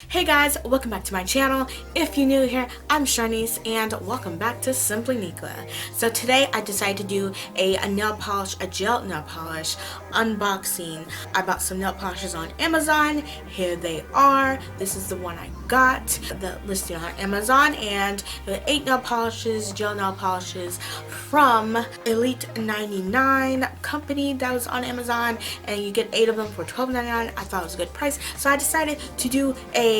Hey guys, welcome back to my channel. If you're new here, I'm Sharnice and welcome back to Simply Nika. So today I decided to do a nail polish, a gel nail polish unboxing. I bought some nail polishes on Amazon. Here they are. This is the one I got, the listing on Amazon, and the 8 nail polishes, gel nail polishes from Elite 99 company that was on Amazon, and you get 8 of them for $12.99. I thought it was a good price, so I decided to do a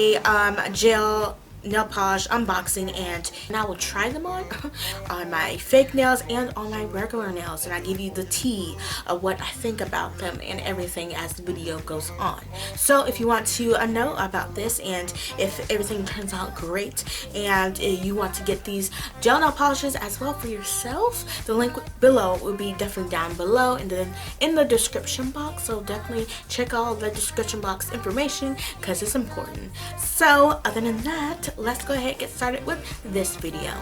gel nail polish unboxing, and I will try them on my fake nails and on my regular nails, and I give you the tea of what I think about them and everything as the video goes on. So if you want to know about this, and if everything turns out great and you want to get these gel nail polishes as well for yourself, the link below will be definitely down below and then in the description box, so definitely check all the description box information because it's important. So other than that, let's go ahead and get started with this video.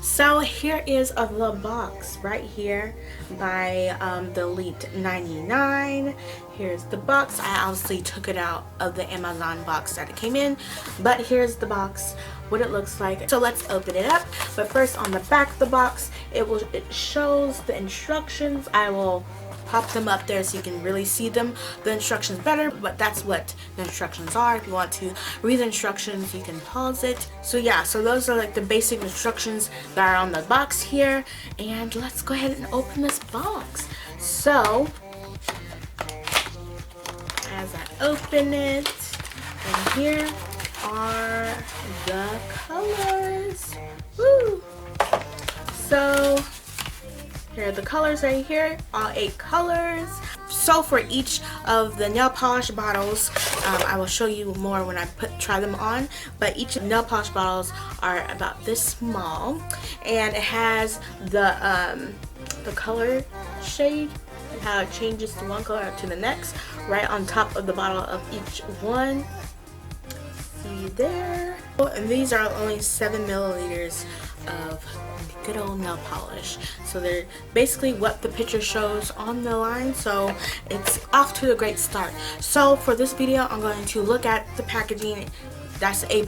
So here is the box right here by the Elite 99. Here's the box. I obviously took it out of the Amazon box that it came in, but here's the box, what it looks like. So let's open it up. But first, on the back of the box, it shows the instructions. I will pop them up there so you can really see them, the instructions better, but that's what the instructions are. If you want to read the instructions, you can pause it. So yeah, so those are like the basic instructions that are on the box here, and let's go ahead and open this box. So as I open it, and here are the colors. Woo! So here are the colors right here, all 8 colors. So for each of the nail polish bottles, I will show you more when I try them on, but each nail polish bottles are about this small, and it has the color shade and how it changes to one color to the next right on top of the bottle of each one. See there. And these are only 7 milliliters of good old nail polish, so they're basically what the picture shows on the line, so it's off to a great start. So for this video, I'm going to look at the packaging. That's A+.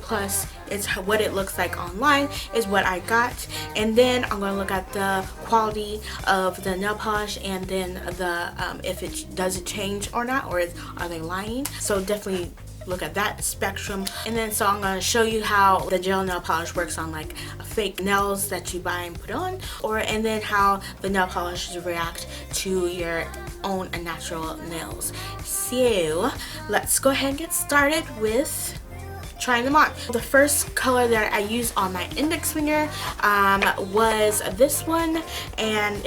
It's what it looks like online is what I got, and then I'm going to look at the quality of the nail polish, and then the if it does it change or not, or are they lying. So definitely look at that spectrum. And then so I'm going to show you how the gel nail polish works on like fake nails that you buy and put on, and then how the nail polishes react to your own natural nails. So let's go ahead and get started with trying them on. The first color that I used on my index finger was this one, and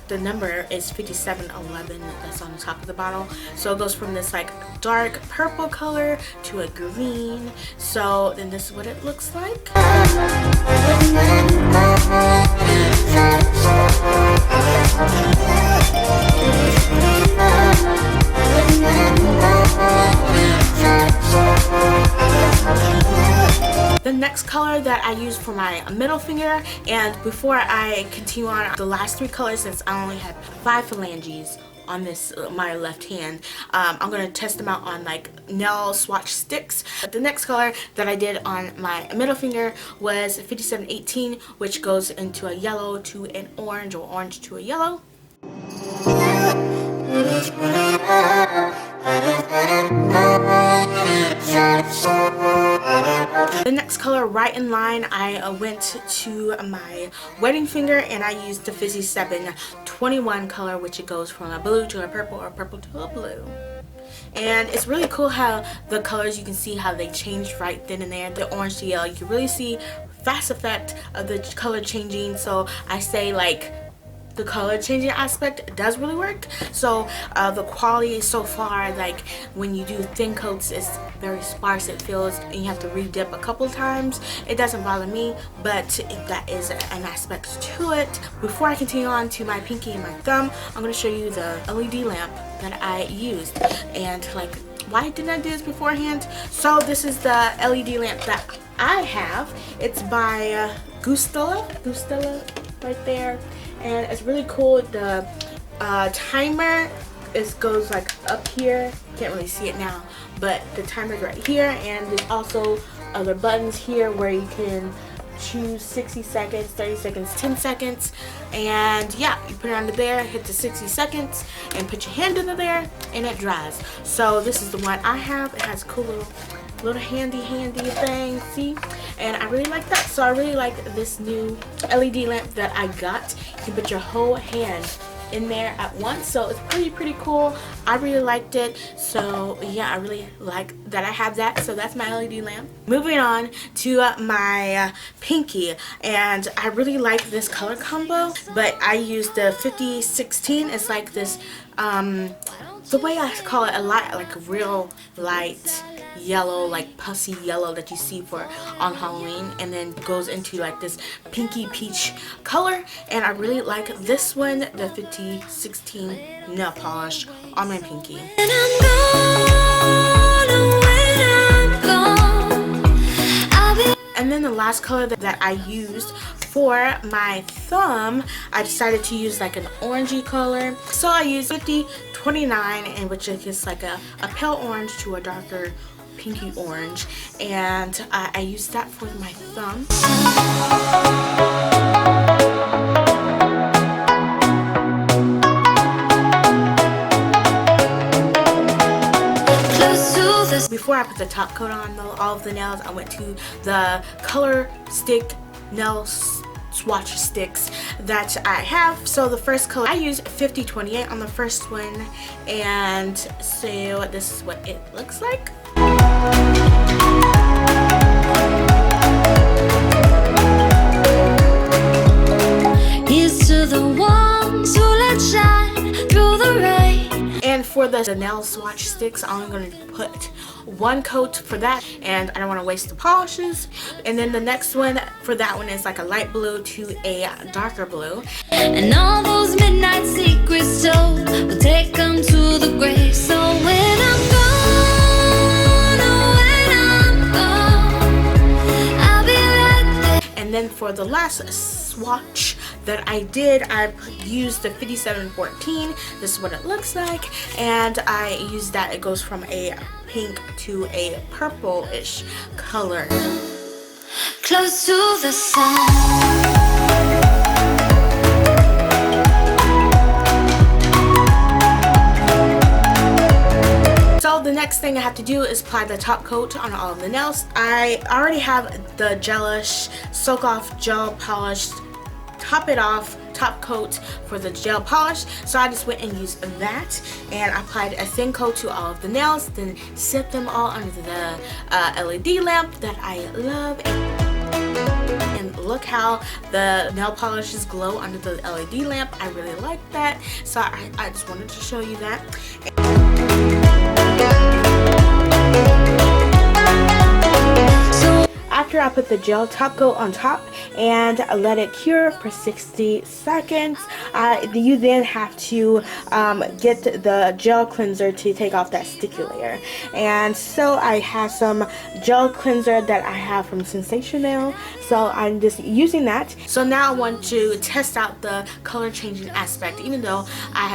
the number is 5711. That's on the top of the bottle. So it goes from this like dark purple color to a green. So then this is what it looks like. The next color that I use for my middle finger, and before I continue on the last 3 colors, since I only had 5 phalanges on this my left hand, I'm gonna test them out on like nail swatch sticks. But the next color that I did on my middle finger was 5718, which goes into a yellow to an orange, or orange to a yellow. The next color right in line, I went to my wedding finger, and I used the 5721 color, which it goes from a blue to a purple, or purple to a blue. And it's really cool how the colors, you can see how they change right then and there. The orange to yellow, you can really see fast effect of the color changing. So I say like the color changing aspect does really work. So the quality so far, like when you do thin coats, it's very sparse, it feels, and you have to re-dip a couple times. It doesn't bother me, but that is an aspect to it. Before I continue on to my pinky and my thumb, I'm going to show you the LED lamp that I used, and like why didn't I do this beforehand. So this is the LED lamp that I have. It's by Gustella right there, and it's really cool. The timer goes like up here. Can't really see it now, but the timer's right here, and there's also other buttons here where you can choose 60 seconds, 30 seconds, 10 seconds, and yeah, you put it under there, hit the 60 seconds, and put your hand under there, and it dries. So this is the one I have. It has a cool little handy thing, see, and I really like that. So I really like this new LED lamp that I got. You can put your whole hand in there at once, so it's pretty cool. I really liked it, so yeah, I really like that I have that. So that's my LED lamp. Moving on to my pinky, and I really like this color combo, but I use the 5016. It's like this the way I call it, a light, like a real light yellow, like pussy yellow that you see for on Halloween, and then goes into like this pinky peach color. And I really like this one, the 5016 nail polish on my pinky. And then the last color that I used for my thumb, I decided to use like an orangey color. So I used 5029, and which is like a pale orange to a darker pinky orange, and I used that for my thumb. Before I put the top coat on all of the nails, I went to the color stick nail swatch sticks that I have. So the first color, I used 5028 on the first one, and so this is what it looks like. Here's to the ones who let shine through the rain. And for the nail swatch sticks, I'm going to put one coat for that, and I don't want to waste the polishes. And then the next one for that one is like a light blue to a darker blue. And all those midnight secrets told, we'll take them to the grave. So when I'm gone, I'll be right there. And then for the last swatch that I did, I used the 5714. This is what it looks like, and I used that. It goes from a pink to a purple-ish color. Close to the sun. So the next thing I have to do is apply the top coat on all of the nails. I already have the Gelish Soak Off Gel Polish top coat for the gel polish, so I just went and used that, and I applied a thin coat to all of the nails, then set them all under the LED lamp that I love. And look how the nail polishes glow under the LED lamp. I really like that, so I just wanted to show you that. After I put the gel top coat on top and let it cure for 60 seconds, you then have to get the gel cleanser to take off that sticky layer. And so I have some gel cleanser that I have from Sensational, so I'm just using that. So now I want to test out the color changing aspect, even though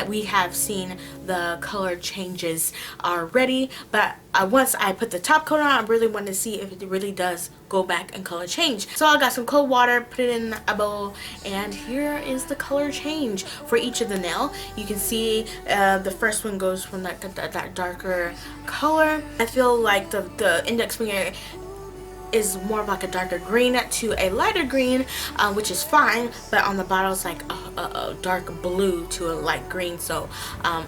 we have seen the color changes already, but once I put the top coat on, I really want to see if it really does go back and color change. So I got some cold water, put it in a bowl, and here is the color change for each of the nail. You can see the first one goes from that darker color. I feel like the index finger is more of like a darker green to a lighter green, which is fine, but on the bottle it's like a dark blue to a light green, so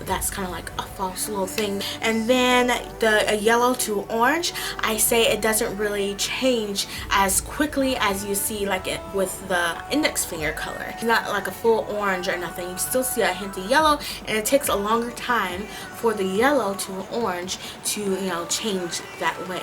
that's kind of like a false little thing. And then the yellow to orange, I say it doesn't really change as quickly as you see like it with the index finger color. It's not like a full orange or nothing. You still see a hint of yellow, and it takes a longer time for the yellow to orange to, you know, change that way.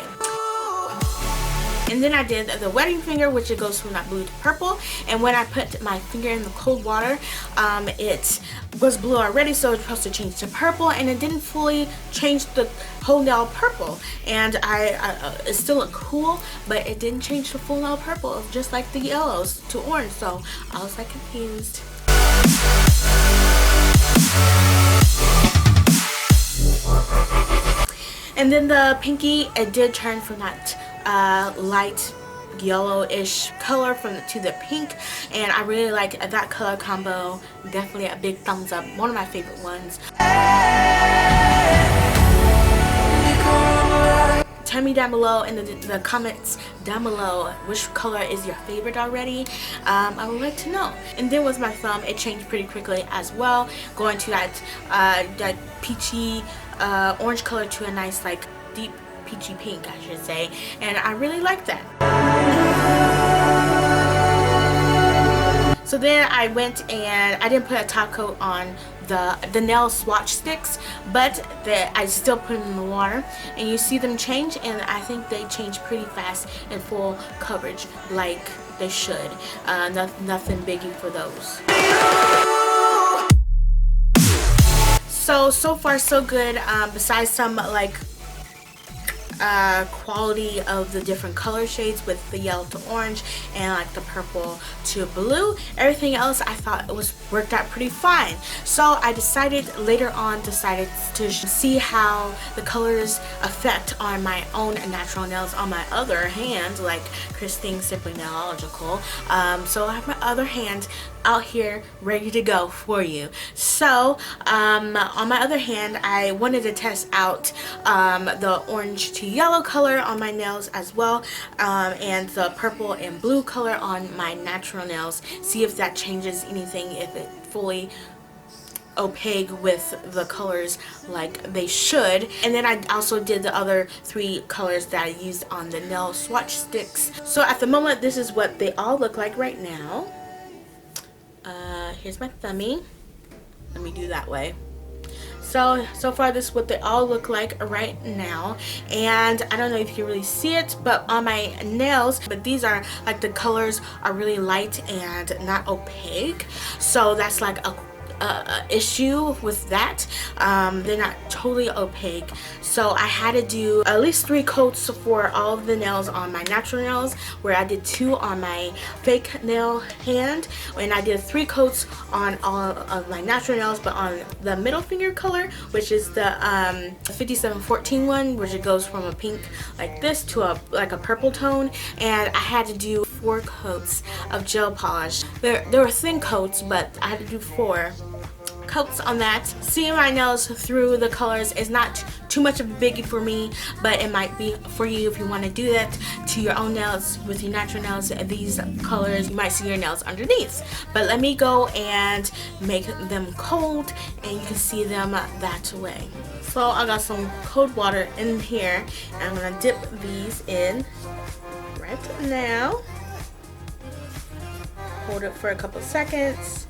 And then I did the wedding finger, which it goes from that blue to purple. And when I put my finger in the cold water, it was blue already, so it's supposed to change to purple, and it didn't fully change the whole nail purple. And it still looked cool, but it didn't change the full nail purple, just like the yellows to orange. So I was like confused. And then the pinky, it did turn from that light yellowish color to the pink, and I really like that color combo. Definitely a big thumbs up, one of my favorite ones. Tell me down below in the comments down below which color is your favorite already. I would like to know. And then with my thumb, it changed pretty quickly as well, going to that peachy orange color to a nice like deep peachy pink, I should say, and I really like that. So then I went and I didn't put a top coat on the nail swatch sticks, but I still put them in the water, and you see them change, and I think they change pretty fast in full coverage like they should. Nothing biggie for those. So far so good. Besides some like quality of the different color shades with the yellow to orange and like the purple to blue, everything else I thought it was worked out pretty fine. So I later on decided to see how the colors affect on my own natural nails on my other hand, like Christine Simply Nailological. So I have my other hand out here ready to go for you. So on my other hand, I wanted to test out the orange to yellow color on my nails as well, and the purple and blue color on my natural nails, see if that changes anything, if it fully opaque with the colors like they should. And then I also did the other 3 colors that I used on the nail swatch sticks. So at the moment, this is what they all look like right now. Here's my thumbie. Let me do that way. So far this is what they all look like right now, and I don't know if you can really see it, but on my nails, but these are like the colors are really light and not opaque, so that's like a issue with that. They're not totally opaque, so I had to do at least 3 coats for all of the nails on my natural nails, where I did 2 on my fake nail hand, and I did 3 coats on all of my natural nails, but on the middle finger color, which is the 5714 one, which it goes from a pink like this to a purple tone, and I had to do 4 coats of gel polish. There were thin coats, but I had to do 4 coats on that. Seeing my nails through the colors is not too much of a biggie for me, but it might be for you if you want to do that to your own nails with your natural nails. These colors, you might see your nails underneath, but let me go and make them cold and you can see them that way. So I got some cold water in here, and I'm gonna dip these in right now. Hold it for a couple seconds.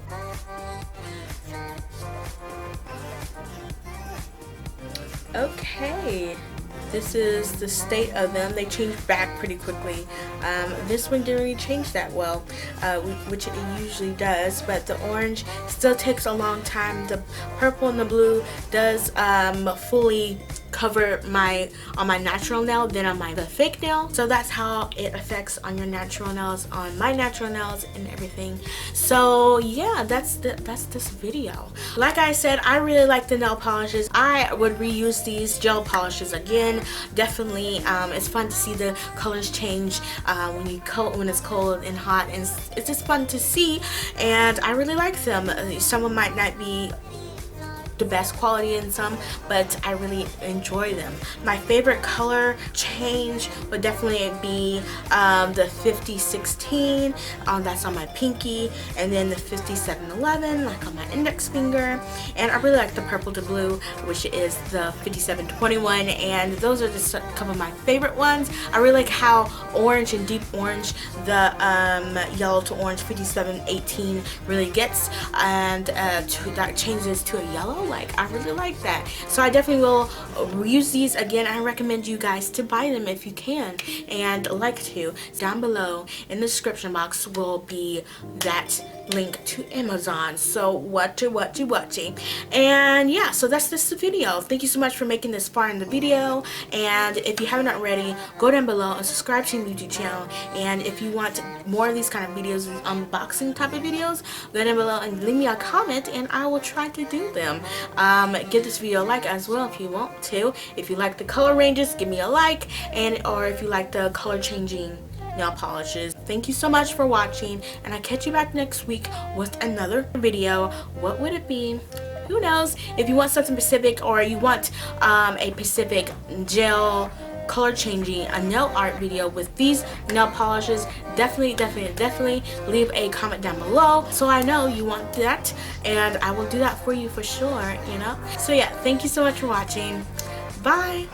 Okay, this is the state of them. They changed back pretty quickly. This one didn't really change that well, which it usually does, but the orange still takes a long time. The purple and the blue does fully cover on my natural nail than on the fake nail. So that's how it affects on your natural nails, on my natural nails and everything. So yeah, that's this video. Like I said, I really like the nail polishes. I would reuse these gel polishes again. Definitely, it's fun to see the colors change when it's cold and hot, and it's just fun to see, and I really like them. Some might not be the best quality in some, but I really enjoy them. My favorite color change would definitely be the 5016, that's on my pinky, and then the 5711 like on my index finger, and I really like the purple to blue, which is the 5721, and those are just a couple of my favorite ones. I really like how orange and deep orange the yellow to orange 5718 really gets, and that changes to a yellow. Like, I really like that. So I definitely will use these again. I recommend you guys to buy them if you can and like to. Down below in the description box will be that link to Amazon. So watching. And yeah, so that's this video. Thank you so much for making this far in the video, and if you haven't already, go down below and subscribe to my YouTube channel. And if you want more of these kind of videos, unboxing type of videos, go down below and leave me a comment and I will try to do them. Give this video a like as well if you want to. If you like the color ranges, give me a like, and or if you like the color changing nail polishes. Thank you so much for watching, and I'll catch you back next week with another video. What would it be? Who knows? If you want something specific, or you want a specific gel color changing a nail art video with these nail polishes, definitely leave a comment down below so I know you want that, and I will do that for you for sure, you know. So yeah, thank you so much for watching. Bye.